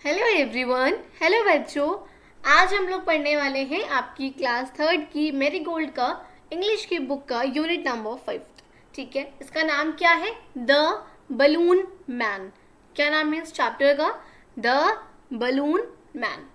Hello everyone. Hello बच्चों। आज हम लोग पढ़ने वाले हैं आपकी क्लास थर्ड की मेरीगोल्ड का इंग्लिश की बुक का यूनिट नंबर 5। ठीक है, इसका नाम क्या है? The balloon man. क्या नाम है इस चैप्टर का? The balloon man.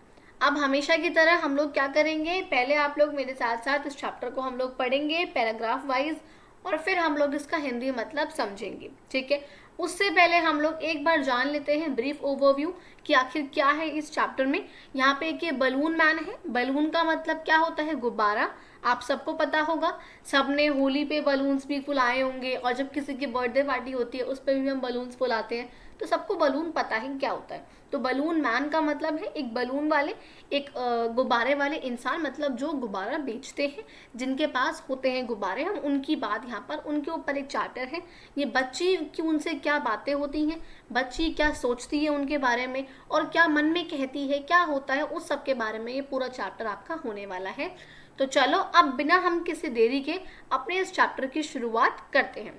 अब हमेशा की तरह हम लोग क्या करेंगे, पहले आप लोग मेरे साथ साथ इस चैप्टर को हम लोग पढ़ेंगे पैराग्राफ वाइज और फिर हम लोग इसका हिंदी मतलब समझेंगे। ठीक है, उससे पहले हम लोग एक बार जान लेते हैं ब्रीफ ओवरव्यू कि आखिर क्या है इस चैप्टर में। यहाँ पे एक ये बलून मैन है। बलून का मतलब क्या होता है? गुब्बारा। आप सबको पता होगा, सबने होली पे बलून्स भी फुलाए होंगे और जब किसी की बर्थडे पार्टी होती है उस पर भी हम बलून्स फुलाते हैं, तो सबको बलून पता है क्या होता है। तो बलून मैन का मतलब है एक बलून वाले, एक गुब्बारे वाले इंसान, मतलब जो गुब्बारा बेचते हैं, जिनके पास होते हैं गुब्बारे, हम उनकी बात यहाँ पर, उनके ऊपर एक चैप्टर है। ये बच्ची की उनसे क्या बातें होती हैं, बच्ची क्या सोचती है उनके बारे में और क्या मन में कहती है, क्या होता है, उस सब के बारे में ये पूरा चैप्टर आपका होने वाला है। तो चलो अब बिना हम किसी देरी के अपने इस चैप्टर की शुरुआत करते हैं।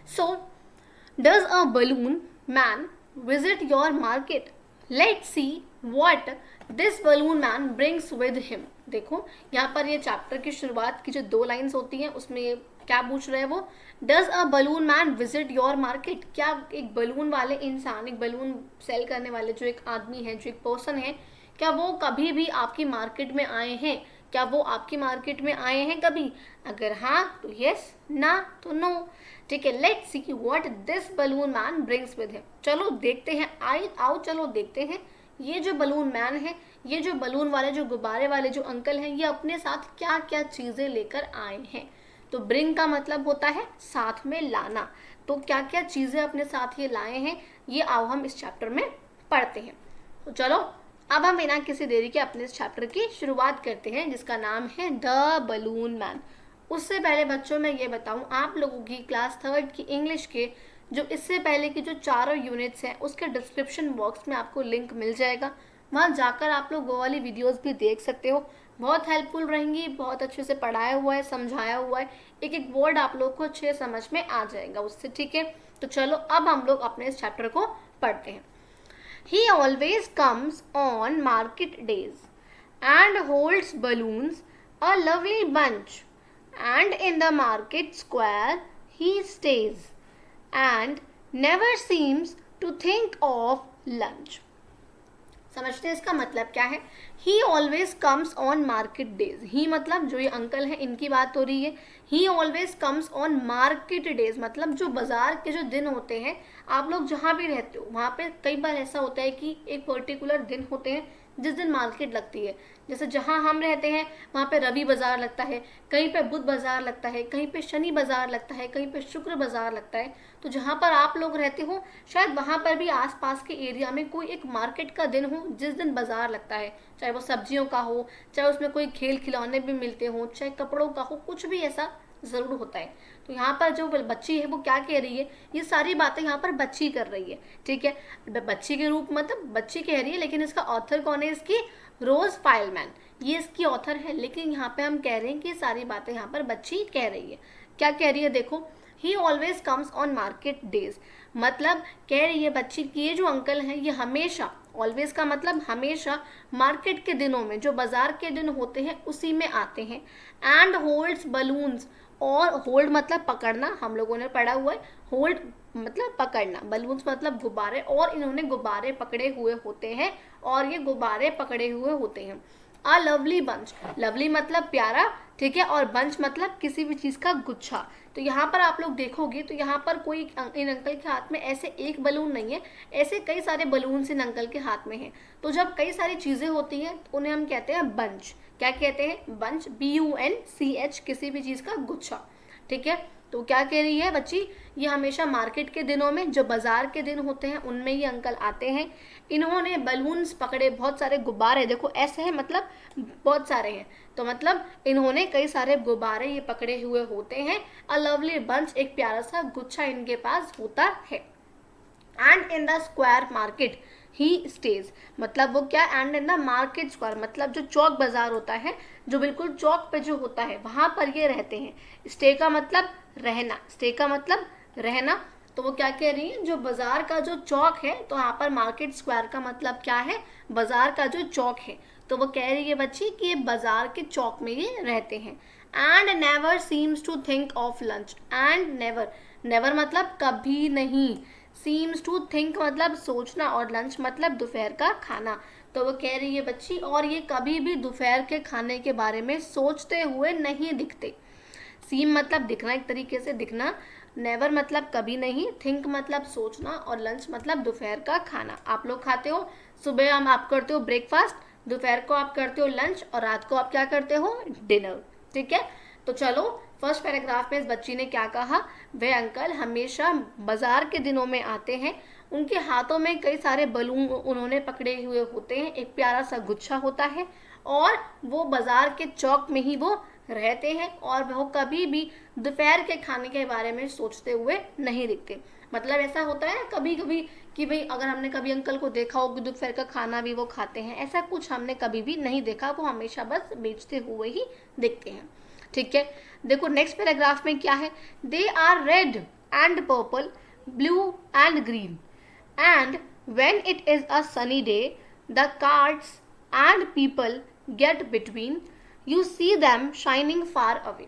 So does a balloon man visit your market? Let's see what this balloon man brings with him. देखो यहाँ पर ये चैप्टर की शुरुआत की जो 2 लाइन्स होती हैं उसमें क्या पूछ रहे हैं वो, does a balloon man visit your market? क्या एक बलून वाले इंसान, एक बलून सेल करने वाले जो एक आदमी है, जो एक पर्सन है, क्या वो कभी भी आपकी मार्केट में आए हैं? क्या वो आपकी मार्केट में आए हैं कभी? अगर हाँ तो यस, ना तो नो। ठीक है, let's see what this balloon man brings with him. चलो देखते हैं, आओ चलो देखते हैं ये जो बलून मैन है, ये जो बलून वाले, जो गुब्बारे वाले जो अंकल हैं, ये अपने साथ क्या क्या चीजें लेकर आए हैं। तो ब्रिंग का मतलब होता है साथ में लाना। तो क्या क्या चीजें अपने साथ ये लाए हैं, ये आओ हम इस चैप्टर में पढ़ते हैं। तो चलो अब हम बिना किसी देरी के अपने इस चैप्टर की शुरुआत करते हैं, जिसका नाम है द बलून मैन। उससे पहले बच्चों मैं ये बताऊं, आप लोगों की क्लास थर्ड की इंग्लिश के जो इससे पहले की जो 4 यूनिट्स हैं उसके डिस्क्रिप्शन बॉक्स में आपको लिंक मिल जाएगा। वहाँ जाकर आप लोग वो वाली वीडियोस भी देख सकते हो, बहुत हेल्पफुल रहेंगी, बहुत अच्छे से पढ़ाया हुआ है, समझाया हुआ है, एक एक वर्ड आप लोग को अच्छे समझ में आ जाएगा उससे। ठीक है, तो चलो अब हम लोग अपने इस चैप्टर को पढ़ते हैं। He always comes on market days and holds balloons, a lovely bunch. And in the market square he stays and never seems to think of lunch. समझते हैं इसका मतलब क्या है? He always comes on market days. He मतलब जो ये uncle हैं इनकी बात हो रही है। He always comes on market days मतलब जो बाजार के जो दिन होते हैं, आप लोग जहाँ भी रहते हो वहाँ पे कई बार ऐसा होता है कि एक पर्टिकुलर दिन होते हैं जिस दिन मार्केट लगती है। जैसे जहाँ हम रहते हैं वहाँ पे रवि बाजार लगता है, कहीं पे बुध बाजार लगता है, कहीं पे शनि बाजार लगता है, कहीं पे शुक्र बाजार लगता है। तो जहाँ पर आप लोग रहते हो शायद वहाँ पर भी आसपास के एरिया में कोई एक मार्केट का दिन हो जिस दिन बाजार लगता है, चाहे वो सब्जियों का हो, चाहे उसमें कोई खेल खिलौने भी मिलते हो, चाहे कपड़ों का हो, कुछ भी ऐसा जरूर होता है। तो यहाँ पर जो बच्ची है वो क्या कह रही है, ये सारी बातें यहाँ पर बच्ची कर रही है। ठीक है, बच्ची के रूप मतलब बच्ची कह रही है, लेकिन इसका ऑथर कौन है इसकी? रोज फाइलमैन, ये इसकी ऑथर है। लेकिन यहाँ पे हम कह रहे हैं कि सारी बातें यहाँ पर बच्ची कह रही है। क्या कह रही है देखो, ही always comes on market days, मतलब कह रही है बच्ची कि ये जो अंकल हैं ये हमेशा, ऑलवेज का मतलब हमेशा, मार्केट के दिनों में, जो बाजार के दिन होते हैं उसी में आते हैं। एंड होल्ड्स बलून्स, और होल्ड मतलब पकड़ना, हम लोगों ने पढ़ा हुआ है। होल्ड मतलब पकड़ना, बलून्स मतलब गुब्बारे, और इन्होंने गुब्बारे पकड़े हुए होते हैं, और ये गुब्बारे पकड़े हुए होते हैं। अ लवली बंच, लवली मतलब प्यारा, ठीक है, और बंच मतलब किसी भी चीज का गुच्छा। तो यहाँ पर आप लोग देखोगे तो यहाँ पर कोई इन अंकल के हाथ में ऐसे एक बलून नहीं है, ऐसे कई सारे बलून इन अंकल के हाथ में हैं। तो जब कई सारी चीजें होती हैं तो उन्हें हम कहते हैं बंच। क्या कहते हैं? बंच, BUNCH, किसी भी चीज का गुच्छा। ठीक है, तो क्या कह रही है बच्ची, ये हमेशा मार्केट के दिनों में, जो बाजार के दिन होते हैं उनमें ये अंकल आते हैं। इन्होंने बलून्स पकड़े, बहुत सारे गुब्बारे, देखो ऐसे है मतलब बहुत सारे हैं, तो मतलब इन्होंने कई सारे गुब्बारे ये पकड़े हुए होते हैं। अ लवली बंच, एक प्यारा सा गुच्छा इनके पास होता है। And in the square market he stage, मतलब वो क्या, and in the market square मतलब जो चौक बाजार होता है, जो बिल्कुल चौक पे जो होता है वहां पर ये रहते हैं। स्टे का मतलब रहना, स्टे का मतलब रहना, तो वो क्या कह रही है, जो बाजार का जो चौक है, तो यहाँ पर मार्केट स्क्वायर का मतलब क्या है, बाजार का जो चौक है। तो वो कह रही है बच्ची कि ये बाजार के चौक में ये रहते हैं। And never seems to think of lunch. And never, never मतलब कभी नहीं, सीम्स टू थिंक मतलब सोचना, और लंच मतलब दोपहर का खाना। तो वो कह रही है बच्ची, और ये कभी भी दोपहर के खाने के बारे में सोचते हुए नहीं दिखते। सीम मतलब दिखना, एक तरीके से दिखना, नेवर मतलब कभी नहीं, थिंक मतलब सोचना, और लंच मतलब दोपहर का खाना। आप लोग खाते हो, सुबह हम आप करते हो ब्रेकफास्ट, दोपहर को आप करते हो लंच, और रात को आप क्या करते हो, डिनर। ठीक है, तो चलो फर्स्ट पैराग्राफ में इस बच्ची ने क्या कहा, वे अंकल हमेशा बाजार के दिनों में आते हैं, उनके हाथों में कई सारे बलून उन्होंने पकड़े हुए होते हैं, एक प्यारा सा गुच्छा होता है, और वो बाजार के चौक में ही वो रहते हैं, और वो कभी भी दोपहर के खाने के बारे में सोचते हुए नहीं दिखते। मतलब ऐसा होता है कभी कभी कि भाई अगर हमने कभी अंकल को देखा हो कि दोपहर का खाना भी वो खाते हैं, ऐसा कुछ हमने कभी भी नहीं देखा, वो हमेशा बस बेचते हुए ही दिखते हैं। ठीक है, देखो नेक्स्ट पैराग्राफ में क्या है, they are red and purple, blue and green, and when it is a sunny day the carts and people get between, you see them shining far away।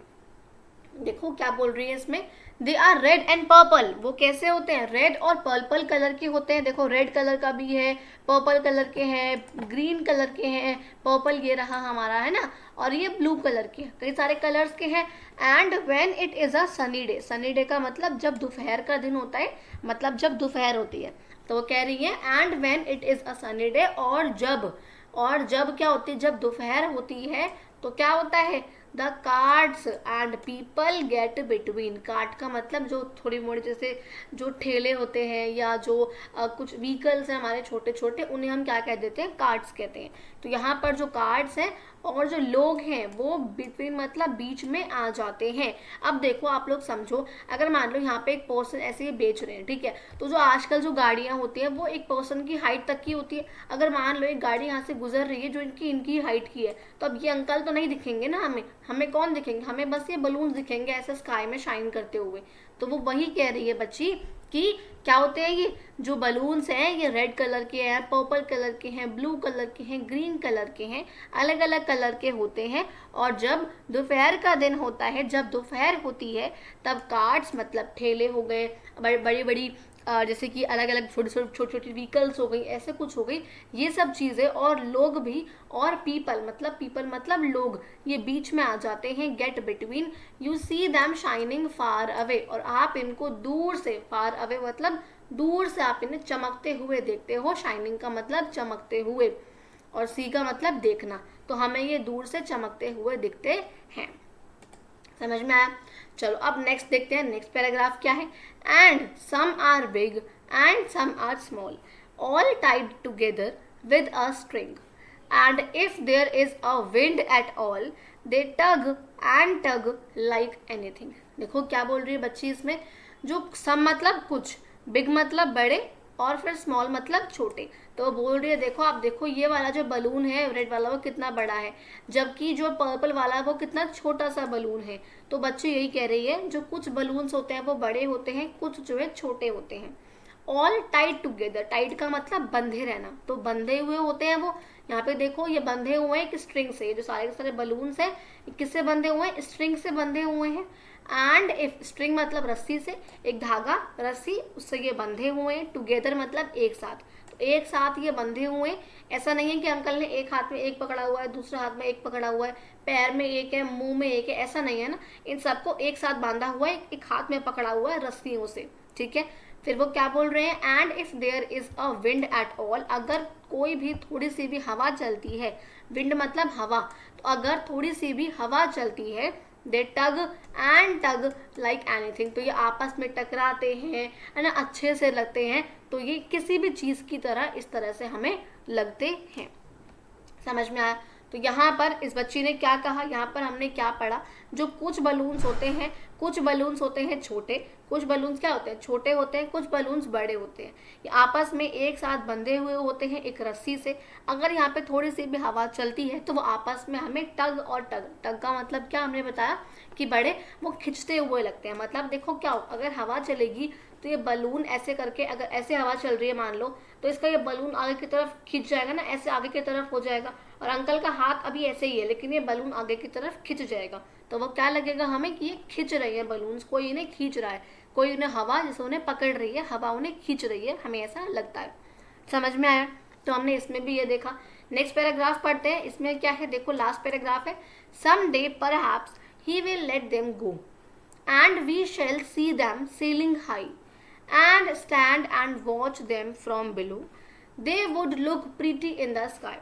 देखो क्या बोल रही है इसमें, they are red and purple, वो कैसे होते हैं, रेड और पर्पल कलर के होते हैं। देखो रेड कलर का भी है, पर्पल कलर के हैं, ग्रीन कलर के हैं, पर्पल ये रहा हमारा है ना, और ये ब्लू कलर के, कई सारे कलर्स के हैं। And when it is a sunny day, sunny day का मतलब जब दोपहर का दिन होता है, मतलब जब दोपहर होती है। तो वो कह रही है and when it is a sunny day, और जब क्या होती है, जब दोपहर होती है तो क्या होता है, the carts and people get between. Cart का मतलब जो थोड़ी मोड़ी जैसे जो ठेले होते हैं या जो कुछ व्हीकल्स हैं हमारे छोटे छोटे, उन्हें हम क्या कह देते हैं, कार्ट्स कहते हैं। तो यहाँ पर जो कार्ट्स हैं और जो लोग हैं वो बिटवीन मतलब बीच में आ जाते हैं। अब देखो आप लोग समझो, अगर मान लो यहाँ पे एक पर्सन ऐसे ही बेच रहे हैं, ठीक है, तो जो आजकल जो गाड़ियाँ होती हैं वो एक पर्सन की हाइट तक की होती है। अगर मान लो एक गाड़ी यहाँ से गुजर रही है जो इनकी हाइट की है, तो अब ये अंकल तो नहीं दिखेंगे ना हमें कौन दिखेंगे, हमें बस ये बलून दिखेंगे ऐसे स्काई में शाइन करते हुए। तो वो वही कह रही है बच्ची कि क्या होते हैं, ये जो बलून्स हैं ये रेड कलर के हैं, पर्पल कलर के हैं, ब्लू कलर के हैं, ग्रीन कलर के हैं, अलग अलग कलर के होते हैं। और जब दोपहर का दिन होता है, जब दोपहर होती है, तब कार्ट्स मतलब ठेले हो गए, बड़ी बड़ी जैसे कि अलग अलग छोटी छोटी व्हीकल्स हो गई, ऐसे कुछ हो गई, ये सब चीज़ें, और लोग भी, और पीपल मतलब लोग, ये बीच में आ जाते हैं, get between. You see them shining far away, और आप इनको दूर से, फार अवे मतलब दूर से आप इन्हें चमकते हुए देखते हो, शाइनिंग का मतलब चमकते हुए, और सी का मतलब देखना, तो हमें ये दूर से चमकते हुए दिखते हैं। समझ में आया? चलो अब नेक्स्ट देखते हैं, नेक्स्ट पैराग्राफ क्या है, and some are big and some are small, all tied together with a string, and if there is a wind at all they tug and tug like anything. देखो क्या बोल रही है बच्ची इसमें, जो सम मतलब कुछ, बिग मतलब बड़े, और फिर स्मॉल मतलब छोटे। तो बोल रही है देखो, आप देखो ये वाला जो बलून है रेड वाला वो कितना बड़ा है, जबकि जो पर्पल वाला है वो कितना छोटा सा बलून है। तो बच्चे यही कह रही है, जो कुछ बलून्स होते हैं वो बड़े होते हैं, कुछ जो है छोटे होते हैं। ऑल टाइड टुगेदर, टाइड का मतलब बंधे रहना, तो बंधे हुए होते हैं वो। यहाँ पे देखो ये बंधे हुए हैं एक स्ट्रिंग से, जो सारे के सारे बलून्स हैं किससे बंधे हुए हैं, स्ट्रिंग से बंधे हुए हैं। एंड इफ, स्ट्रिंग मतलब रस्सी से, एक धागा रस्सी, उससे ये बंधे हुए हैं। टुगेदर मतलब एक साथ, तो एक साथ ये बंधे हुए हैं। ऐसा नहीं है कि अंकल ने एक हाथ में एक पकड़ा हुआ है, दूसरे हाथ में एक पकड़ा हुआ है, पैर में एक है, मुंह में एक है, ऐसा नहीं है ना, इन सबको एक साथ बांधा हुआ है, एक हाथ में पकड़ा हुआ है रस्सियों से। ठीक है, फिर वो क्या बोल रहे हैं, and if there is a wind at all, अगर कोई भी थोड़ी सी भी हवा चलती है, विंड मतलब हवा, तो अगर थोड़ी सी भी हवा चलती है, they tug and tug like anything, तो ये आपस में टकराते हैं, है ना, अच्छे से लगते हैं। तो ये किसी भी चीज़ की तरह इस तरह से हमें लगते हैं। समझ में आया? तो यहाँ पर इस बच्ची ने क्या कहा, यहाँ पर हमने क्या पढ़ा, जो कुछ बलून्स होते हैं, कुछ बलून्स होते हैं छोटे, कुछ बलून्स क्या होते हैं, छोटे होते हैं, कुछ बलून्स बड़े होते हैं, ये आपस में एक साथ बंधे हुए होते हैं एक रस्सी से। अगर यहाँ पे थोड़ी सी भी हवा चलती है तो वो आपस में हमें टग और टग, टग का मतलब क्या हमने बताया कि बड़े, वो खिंचते हुए लगते हैं। मतलब देखो क्या, अगर हवा चलेगी तो ये बलून ऐसे करके, अगर ऐसे हवा चल रही है मान लो, तो इसका ये बलून आगे की तरफ खिंच जाएगा ना, ऐसे आगे की तरफ हो जाएगा। और अंकल का हाथ अभी ऐसे ही है, लेकिन ये बलून आगे की तरफ खिंच जाएगा। तो वो क्या लगेगा हमें कि ये खिंच रही है बलून्स, कोई इन्हें खींच रहा है, कोई उन्हें हवा जैसे उन्हें पकड़ रही है, हवा उन्हें खींच रही है, हमें ऐसा लगता है। समझ में आया? तो हमने इसमें भी ये देखा। नेक्स्ट पैराग्राफ पढ़ते हैं। इसमें क्या है देखो, लास्ट पैराग्राफ है। Some day perhaps he will let them go and we shall see them sailing high and stand and watch them from below. They would look pretty in the sky.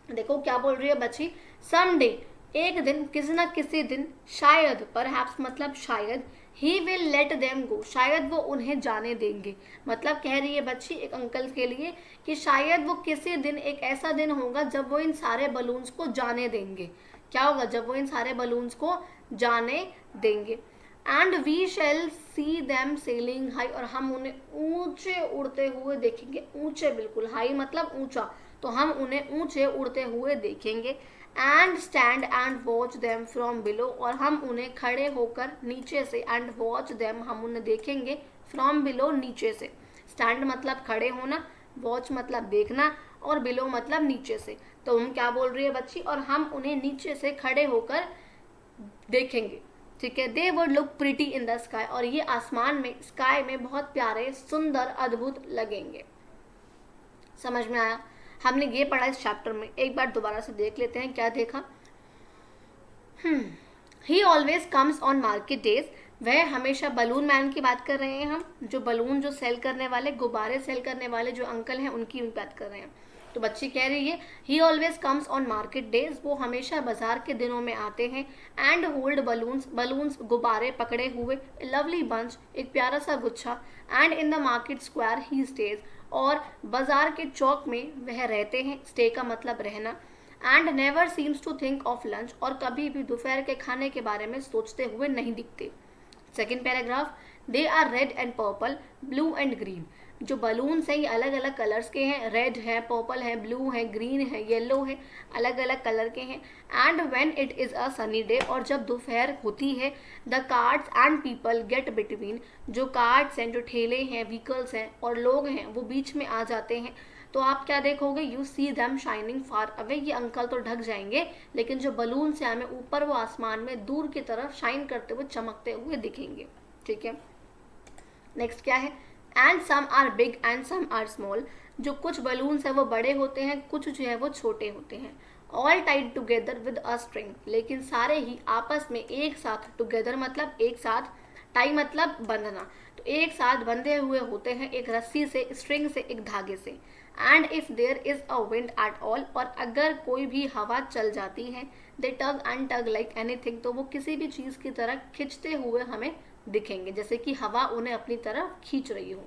देखो क्या बोल रही है बच्ची, someday एक दिन, किसी ना किसी दिन, शायद, perhaps मतलब शायद, he will let them go शायद वो उन्हें जाने देंगे। मतलब कह रही है बच्ची एक अंकल के लिए कि शायद वो किसी दिन, एक ऐसा दिन होगा जब वो इन सारे बलून्स को जाने देंगे। क्या होगा? जब वो इन सारे बलून्स को जाने देंगे। And we shall see them sailing high, और हम उन्हें ऊंचे उड़ते हुए देखेंगे। ऊंचे, बिल्कुल, हाई मतलब ऊंचा, तो हम उन्हें ऊंचे उड़ते हुए देखेंगे। And stand and watch them from below, और हम उन्हें खड़े होकर नीचे से, एंड वॉच देम हम उन्हें देखेंगे, फ्रॉम बिलो नीचे से। स्टैंड मतलब खड़े होना, वॉच मतलब देखना, और बिलो मतलब नीचे से। तो हम क्या बोल रही है बच्ची, और हम उन्हें नीचे से खड़े होकर देखेंगे। ठीक है, they would look pretty in the sky, और ये आसमान में, स्काई में बहुत प्यारे, सुंदर, अद्भुत लगेंगे। समझ में आया? हमने ये पढ़ा इस चैप्टर में, एक बार दोबारा से देख लेते हैं क्या देखा। ही always comes on market days, वह हमेशा, बलून मैन की बात कर रहे हैं हम, जो बलून जो सेल करने वाले, गुब्बारे सेल करने वाले जो अंकल हैं उनकी बात कर रहे हैं। तो बच्ची कह रही है he always comes on market days, वो हमेशा बाजार के दिनों में आते हैं। एंड होल्ड बलून्स, बलून्स गुब्बारे पकड़े हुए, लवली बंच, एक प्यारा सा गुच्छा। And in the market square he stage, और बाजार के चौक में वह रहते हैं। स्टे का मतलब रहना। And never seems to think of lunch, और कभी भी दोपहर के खाने के बारे में सोचते हुए नहीं दिखते। Second paragraph, they are red and purple, blue and green, जो बलून्स हैं ये अलग अलग कलर्स के हैं, रेड है, पर्पल है, ब्लू है, ग्रीन है, येलो है, अलग अलग कलर के हैं। And when it is a sunny day, और जब दोपहर होती है, the carts and people get between, जो कार्ट्स हैं, जो ठेले हैं, व्हीकल्स हैं और लोग हैं, वो बीच में आ जाते हैं। तो आप क्या देखोगे, you see them shining far away, ये अंकल तो ढक जाएंगे, लेकिन जो बलून से हमें ऊपर वो आसमान में दूर की तरफ शाइन करते हुए, चमकते हुए दिखेंगे। ठीक है, नेक्स्ट क्या है, and some are big and some are small, जो कुछ बलून्स है वो बड़े होते हैं, कुछ जो है वो छोटे होते हैं। All tied together with a string, लेकिन सारे ही आपस में एक साथ, टुगेदर मतलब एक साथ, टाई मतलब बंधना, तो एक साथ बंधे हुए होते हैं एक रस्सी से, स्ट्रिंग से, एक धागे से। And if there is a wind at all, और अगर कोई भी हवा चल जाती है, they tug and tug like anything, तो वो किसी भी चीज़ की तरह खिंचते हुए हमें दिखेंगे, जैसे कि हवा उन्हें अपनी तरफ खींच रही हो।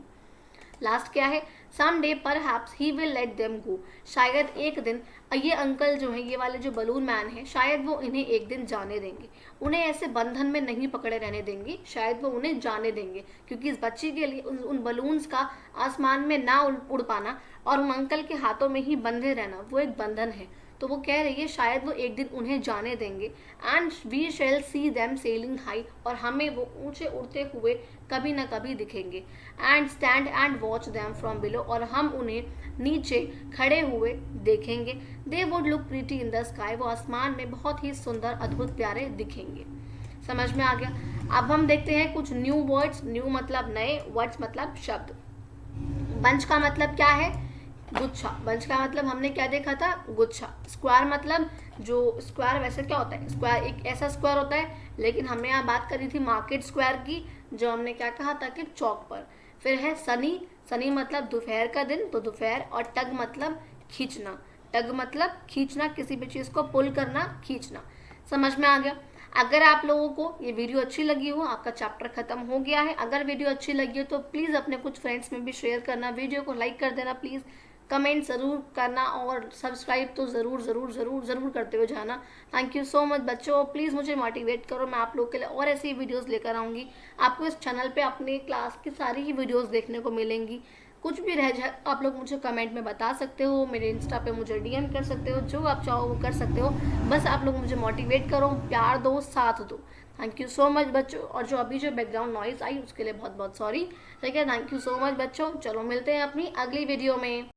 लास्ट क्या है, some day perhaps he will let them go, शायद एक दिन ये अंकल जो है, ये वाले जो बलून मैन है, शायद वो इन्हें एक दिन जाने देंगे, उन्हें ऐसे बंधन में नहीं पकड़े रहने देंगे, शायद वो उन्हें जाने देंगे, क्योंकि इस बच्ची के लिए उन बलून्स का आसमान में ना उड़ पाना और उन अंकल के हाथों में ही बंधे रहना, वो एक बंधन है। तो वो कह रही है शायद वो एक दिन उन्हें जाने देंगे। And we shall see them sailing high, और हमें वो ऊंचे उड़ते हुए कभी ना कभी दिखेंगे। And stand and watch them from below, और हम उन्हें नीचे खड़े हुए देखेंगे। They would look pretty in the sky, वो आसमान में बहुत ही सुंदर, अद्भुत, प्यारे दिखेंगे। समझ में आ गया? अब हम देखते हैं कुछ न्यू वर्ड्स। न्यू मतलब नए, वर्ड्स मतलब शब्द। बंच का मतलब क्या है, गुच्छा। बंच का मतलब हमने क्या देखा था, गुच्छा। स्क्वायर मतलब जो स्क्वायर, वैसे क्या होता है, स्क्वायर एक ऐसा स्क्वायर होता है, लेकिन हमने यहाँ बात करी थी मार्केट स्क्वायर की, जो हमने क्या कहा था कि चौक पर। फिर है सनी, सनी मतलब दोपहर का दिन, तो दोपहर। और टग मतलब खींचना, टग मतलब खींचना, किसी भी चीज़ को पुल करना, खींचना। समझ में आ गया? अगर आप लोगों को ये वीडियो अच्छी लगी हो, आपका चैप्टर खत्म हो गया है। अगर वीडियो अच्छी लगी हो तो प्लीज़ अपने कुछ फ्रेंड्स में भी शेयर करना, वीडियो को लाइक कर देना प्लीज़, कमेंट ज़रूर करना, और सब्सक्राइब तो ज़रूर ज़रूर ज़रूर ज़रूर करते हुए जाना। थैंक यू सो मच बच्चों, प्लीज़ मुझे मोटिवेट करो, मैं आप लोग के लिए और ऐसी वीडियोस लेकर आऊँगी। आपको इस चैनल पे अपने क्लास की सारी ही वीडियोस देखने को मिलेंगी। कुछ भी रह जाए आप लोग मुझे कमेंट में बता सकते हो, मेरे इंस्टा पे मुझे डीएम कर सकते हो, जो आप चाहो वो कर सकते हो। बस आप लोग मुझे मोटिवेट करो, प्यार दो, साथ दो। थैंक यू सो मच बच्चों, और जो अभी जो बैकग्राउंड नॉइज आई उसके लिए बहुत बहुत सॉरी। ठीक है, थैंक यू सो मच बच्चों, चलो मिलते हैं अपनी अगली वीडियो में।